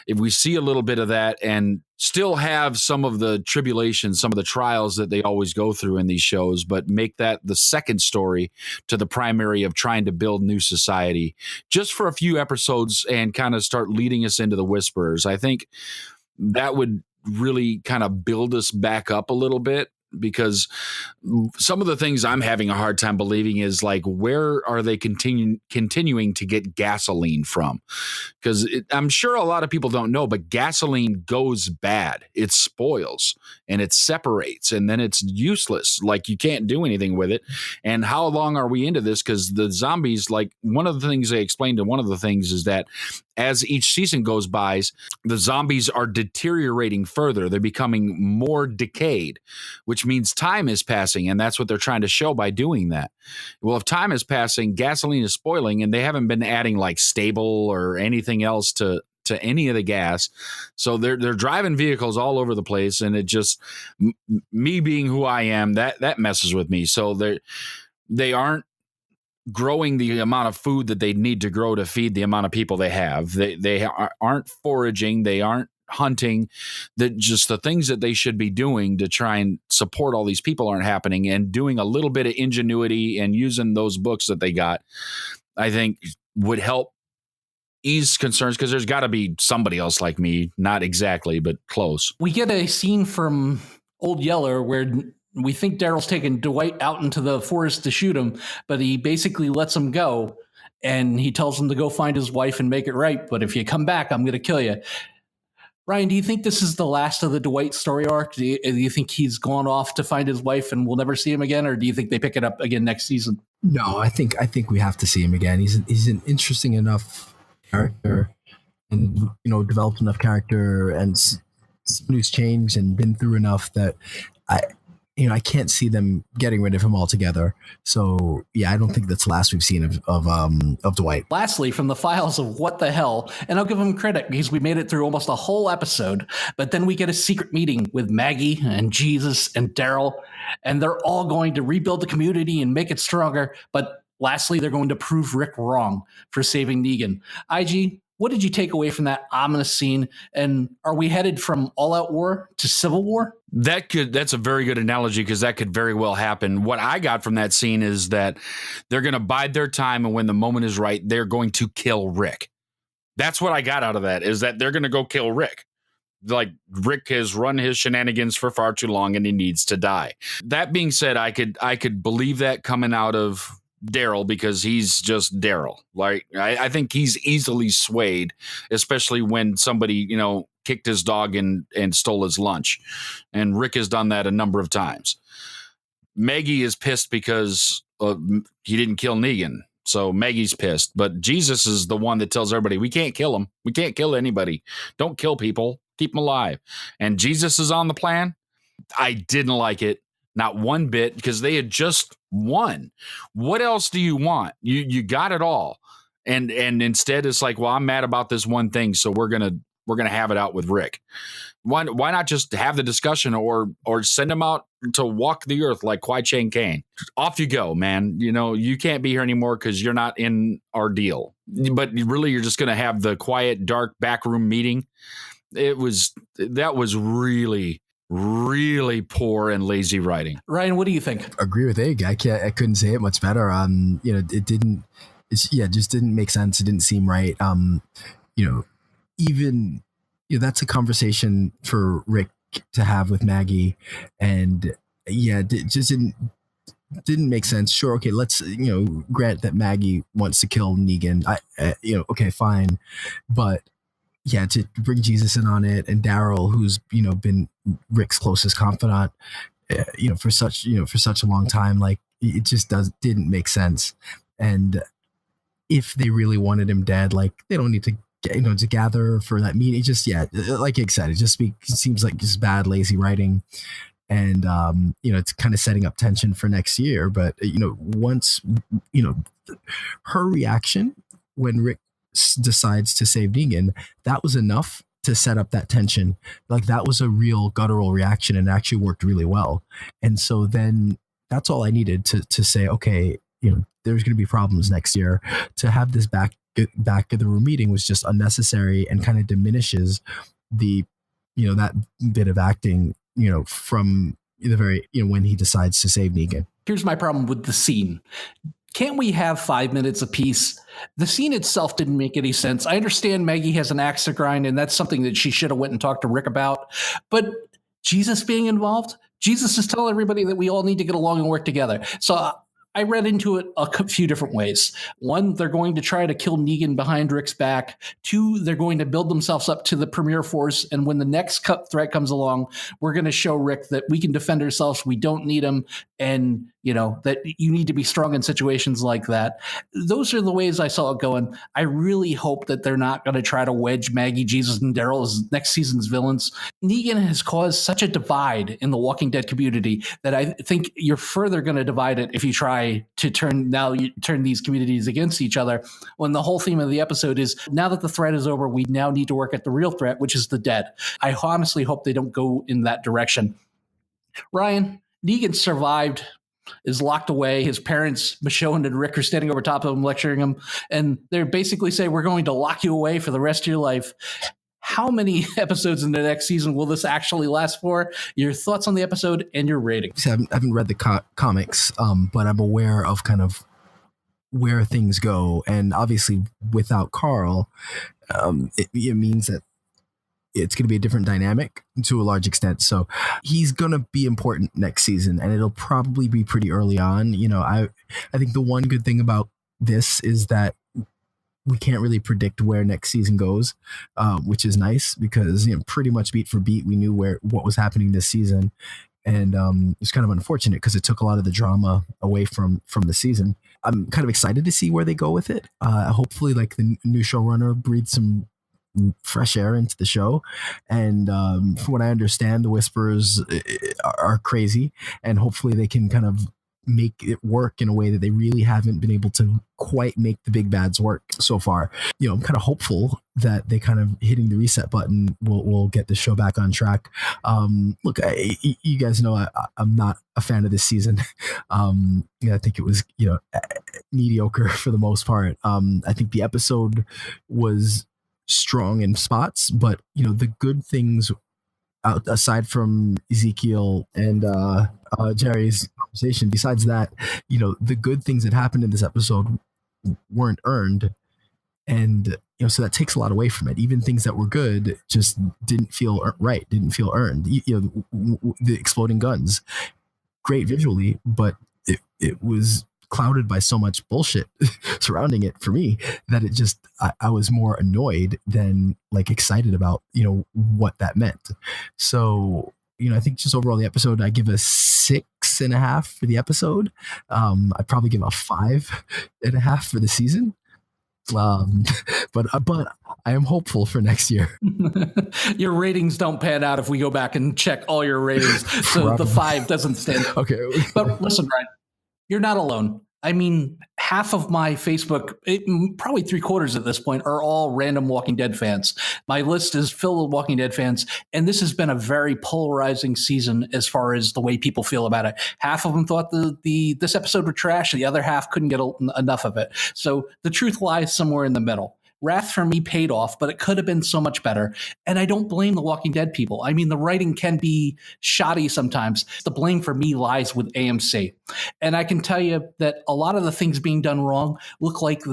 if we see a little bit of that and still have some of the tribulations, some of the trials that they always go through in these shows, but make that the second story to the primary of trying to build new society just for a few episodes and kind of start leading us into the Whisperers, I think that would really kind of build us back up a little bit, because some of the things I'm having a hard time believing is like, where are they continuing to get gasoline from? Because I'm sure a lot of people don't know, but gasoline goes bad. It spoils and it separates and then it's useless. Like you can't do anything with it. And how long are we into this? Because the zombies, like one of the things they explained, and one of the things is that as each season goes by, the zombies are deteriorating further. They're becoming more decayed, which means time is passing. And that's what they're trying to show by doing that. Well, if time is passing, gasoline is spoiling, and they haven't been adding like stable or anything else to any of the gas. So they're driving vehicles all over the place. And it just, me being who I am, that messes with me. So they aren't growing the amount of food that they need to grow to feed the amount of people they have. They aren't foraging. They aren't hunting. Just the things that they should be doing to try and support all these people aren't happening, and doing a little bit of ingenuity and using those books that they got, I think would help ease concerns, because there's got to be somebody else like me, not exactly, but close. We get a scene from Old Yeller where we think Daryl's taking Dwight out into the forest to shoot him, but he basically lets him go, and he tells him to go find his wife and make it right. But if you come back, I'm going to kill you. Ryan, do you think this is the last of the Dwight story arc? Do you think he's gone off to find his wife and we'll never see him again, or do you think they pick it up again next season? No, I think we have to see him again. He's an interesting enough character, and developed enough character, and someone who's changed and been through enough that I can't see them getting rid of him altogether. So yeah, I don't think that's the last we've seen of Dwight. Lastly, from the files of What the Hell, and I'll give him credit because we made it through almost a whole episode, but then we get a secret meeting with Maggie and Jesus and Daryl, and they're all going to rebuild the community and make it stronger. But lastly, they're going to prove Rick wrong for saving Negan. IG, what did you take away from that ominous scene? And are we headed from all-out war to civil war? That's a very good analogy, because that could very well happen. What I got from that scene is that they're going to bide their time, and when the moment is right, they're going to kill Rick. That's what I got out of that, is that they're going to go kill Rick. Like, Rick has run his shenanigans for far too long and he needs to die. That being said, I could believe that coming out of Daryl, because he's just Daryl. Like, I think he's easily swayed, especially when somebody, kicked his dog and stole his lunch. And Rick has done that a number of times. Maggie is pissed because he didn't kill Negan. So Maggie's pissed. But Jesus is the one that tells everybody, we can't kill him. We can't kill anybody. Don't kill people. Keep them alive. And Jesus is on the plan. I didn't like it. Not one bit, because they had just won. What else do you want? You got it all. And instead it's like, well, I'm mad about this one thing, so we're gonna have it out with Rick. Why not just have the discussion or send him out to walk the earth like Kwai Chang Caine? Off you go, man. You can't be here anymore because you're not in our deal. But really, you're just gonna have the quiet, dark backroom meeting. That was really, really poor and lazy writing. Ryan, what do you think? Agree with Ig. I couldn't say it much better. It just didn't make sense. It didn't seem right. Even that's a conversation for Rick to have with Maggie, and it just didn't make sense. Sure, okay, let's grant that Maggie wants to kill Negan. Okay, fine, but to bring Jesus in on it, and Daryl, who's been Rick's closest confidant, for such a long time, like it just didn't make sense. And if they really wanted him dead, like they don't need to to gather for that meeting. Just like you said, it seems like just bad, lazy writing. And it's kind of setting up tension for next year. But once her reaction when Rick decides to save Negan, that was enough to set up that tension. Like that was a real guttural reaction, and actually worked really well. And so then that's all I needed to say, okay, there's going to be problems next year. To have this back of the room meeting was just unnecessary and kind of diminishes the that bit of acting from the very when he decides to save Negan. Here's my problem with the scene. Can't we have 5 minutes apiece? The scene itself didn't make any sense. I understand Maggie has an axe to grind, and that's something that she should have went and talked to Rick about. But Jesus being involved, Jesus is telling everybody that we all need to get along and work together. So I read into it a few different ways. One, they're going to try to kill Negan behind Rick's back. Two, they're going to build themselves up to the premier force. And when the next threat comes along, we're going to show Rick that we can defend ourselves. We don't need him. And, that you need to be strong in situations like that. Those are the ways I saw it going. I really hope that they're not going to try to wedge Maggie, Jesus, and Daryl as next season's villains. Negan has caused such a divide in the Walking Dead community that I think you're further going to divide it if you try to turn these communities against each other, when the whole theme of the episode is, now that the threat is over, we now need to work at the real threat, which is the dead. I honestly hope they don't go in that direction. Ryan, Negan survived, is locked away. His parents, Michonne and Rick, are standing over top of him, lecturing him, and they basically say, we're going to lock you away for the rest of your life. How many episodes in the next season will this actually last for? Your thoughts on the episode and your ratings. I haven't read the comics, but I'm aware of kind of where things go. And obviously without Carl, it means that it's going to be a different dynamic to a large extent. So he's going to be important next season, and it'll probably be pretty early on. I think the one good thing about this is that we can't really predict where next season goes, which is nice because pretty much beat for beat we knew what was happening this season, and it's kind of unfortunate because it took a lot of the drama away from the season. I'm kind of excited to see where they go with it. Hopefully, like the new showrunner breathes some fresh air into the show, and from what I understand, the Whisperers are crazy, and hopefully they can kind of make it work in a way that they really haven't been able to quite make the big bads work so far. I'm kind of hopeful that they kind of hitting the reset button will get the show back on track. Look, you guys know I'm not a fan of this season. I think it was mediocre for the most part. I think the episode was strong in spots, but the good things aside from Ezekiel and Jerry's conversation, besides that, the good things that happened in this episode weren't earned, and so that takes a lot away from it. Even things that were good just didn't feel right, didn't feel earned. The exploding guns, great visually, but it was clouded by so much bullshit surrounding it for me that it just I was more annoyed than like excited about what that meant. So I think just overall the episode, I give a 6.5 for the episode. I'd probably give a 5.5 for the season. But I am hopeful for next year. Your ratings don't pan out if we go back and check all your ratings, so the 5 doesn't stand. Okay, but listen, Ryan, you're not alone. I mean, half of my Facebook, probably 3/4 at this point, are all random Walking Dead fans. My list is filled with Walking Dead fans, and this has been a very polarizing season as far as the way people feel about it. Half of them thought this episode was trash, the other half couldn't get enough of it. So the truth lies somewhere in the middle. Wrath for me paid off, but it could have been so much better. And I don't blame the Walking Dead people. I mean, the writing can be shoddy sometimes. The blame for me lies with AMC. And I can tell you that a lot of the things being done wrong look like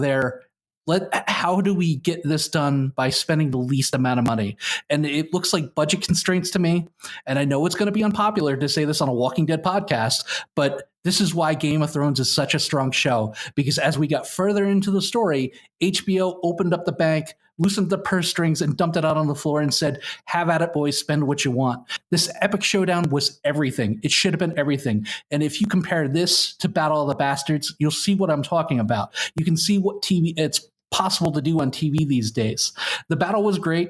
how do we get this done by spending the least amount of money? And it looks like budget constraints to me. And I know it's going to be unpopular to say this on a Walking Dead podcast, but this is why Game of Thrones is such a strong show, because as we got further into the story, HBO opened up the bank, loosened the purse strings and dumped it out on the floor and said, "Have at it, boys, spend what you want." This epic showdown was everything. It should have been everything. And if you compare this to Battle of the Bastards, you'll see what I'm talking about. You can see what TV it's possible to do on TV these days. The battle was great.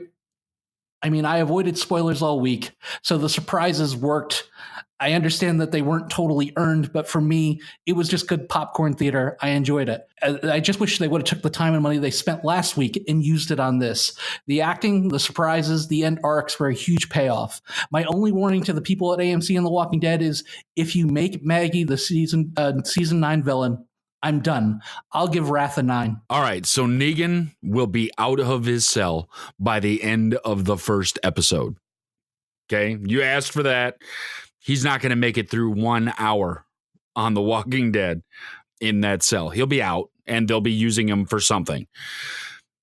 I mean, I avoided spoilers all week, so the surprises worked. I understand that they weren't totally earned, but for me, it was just good popcorn theater. I enjoyed it. I just wish they would have took the time and money they spent last week and used it on this. The acting, the surprises, the end arcs were a huge payoff. My only warning to the people at AMC and The Walking Dead is if you make Maggie the season 9 villain, I'm done. I'll give Wrath a 9. All right, so Negan will be out of his cell by the end of the first episode. Okay, you asked for that. He's not going to make it through 1 hour on The Walking Dead in that cell. He'll be out, and they'll be using him for something.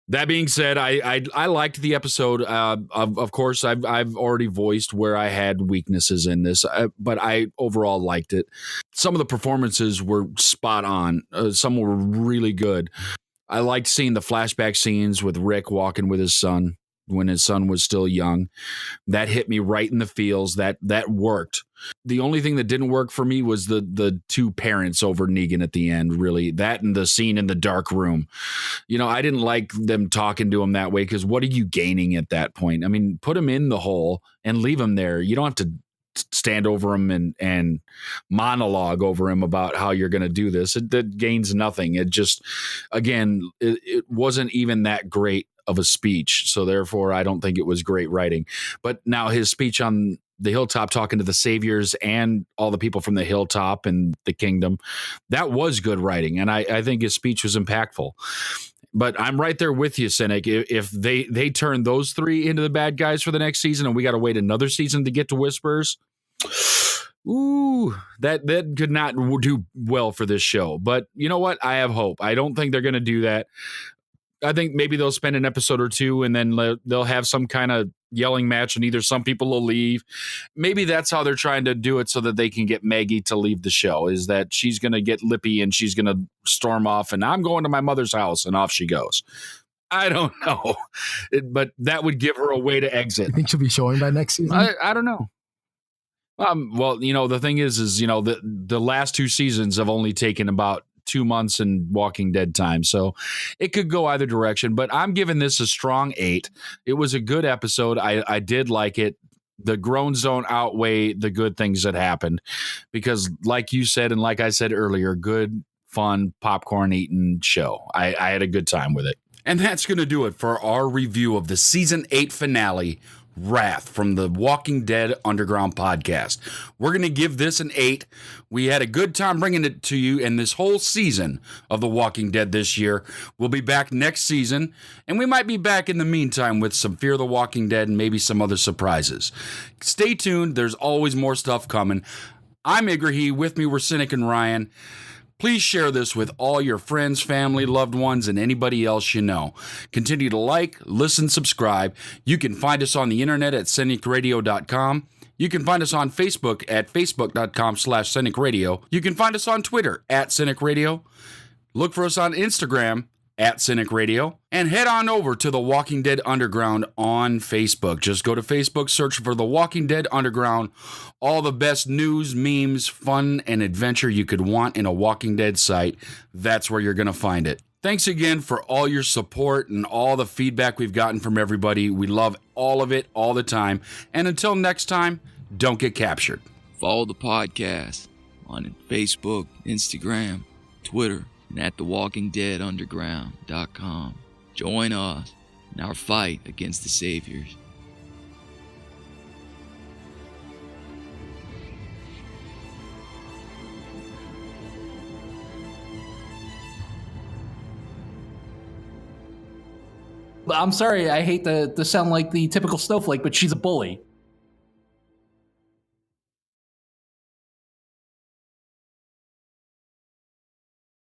That being said, I liked the episode. Of course, I've already voiced where I had weaknesses in this, but I overall liked it. Some of the performances were spot on. Some were really good. I liked seeing the flashback scenes with Rick walking with his son when his son was still young. That hit me right in the feels. That worked. The only thing that didn't work for me was the two parents over Negan at the end, really. That and the scene in the dark room. You know, I didn't like them talking to him that way because what are you gaining at that point? I mean, put him in the hole and leave him there. You don't have to stand over him and monologue over him about how you're going to do this. That gains nothing. It just, again, it wasn't even that great of a speech. So therefore, I don't think it was great writing. But now his speech on the hilltop talking to the saviors and all the people from the hilltop and the kingdom, that was good writing. And I think his speech was impactful. But I'm right there with you, Cinik. If they turn those three into the bad guys for the next season and we got to wait another season to get to Whispers, ooh, that could not do well for this show. But you know what? I have hope. I don't think they're going to do that. I think maybe they'll spend an episode or two and then they'll have some kind of yelling match and either some people will leave. Maybe that's how they're trying to do it so that they can get Maggie to leave the show, is that she's going to get lippy and she's going to storm off and I'm going to my mother's house and off she goes. I don't know. But that would give her a way to exit. You think she'll be showing by next season? I don't know. Well, you know, the thing is, you know, the last two seasons have only taken about 2 months in Walking Dead time. So it could go either direction, but I'm giving this a strong 8. It was a good episode. I did like it. The groans don't outweigh the good things that happened because like you said, and like I said earlier, good, fun, popcorn eating show. I had a good time with it. And that's going to do it for our review of the season 8 finale, Wrath, from the Walking Dead Underground podcast. We're going to give this an 8. We had a good time bringing it to you in this whole season of The Walking Dead this year. We'll be back next season, and we might be back in the meantime with some Fear the Walking Dead and maybe some other surprises. Stay tuned. There's always more stuff coming. I'm Igrihe. With me were Cinik and Ryan. Please share this with all your friends, family, loved ones, and anybody else you know. Continue to like, listen, subscribe. You can find us on the internet at CINIKRADIO.com. You can find us on Facebook at Facebook.com/CINIKRADIO. You can find us on Twitter at CINIKRADIO. Look for us on Instagram at CINIKRADIO. And head on over to The Walking Dead Underground on Facebook. Just go to Facebook, search for The Walking Dead Underground. All the best news, memes, fun, and adventure you could want in a Walking Dead site. That's where you're going to find it. Thanks again for all your support and all the feedback we've gotten from everybody. We love all of it all the time. And until next time, don't get captured. Follow the podcast on Facebook, Instagram, Twitter, and at thewalkingdeadunderground.com. Join us in our fight against the saviors. I'm sorry, I hate to sound like the typical snowflake, but she's a bully.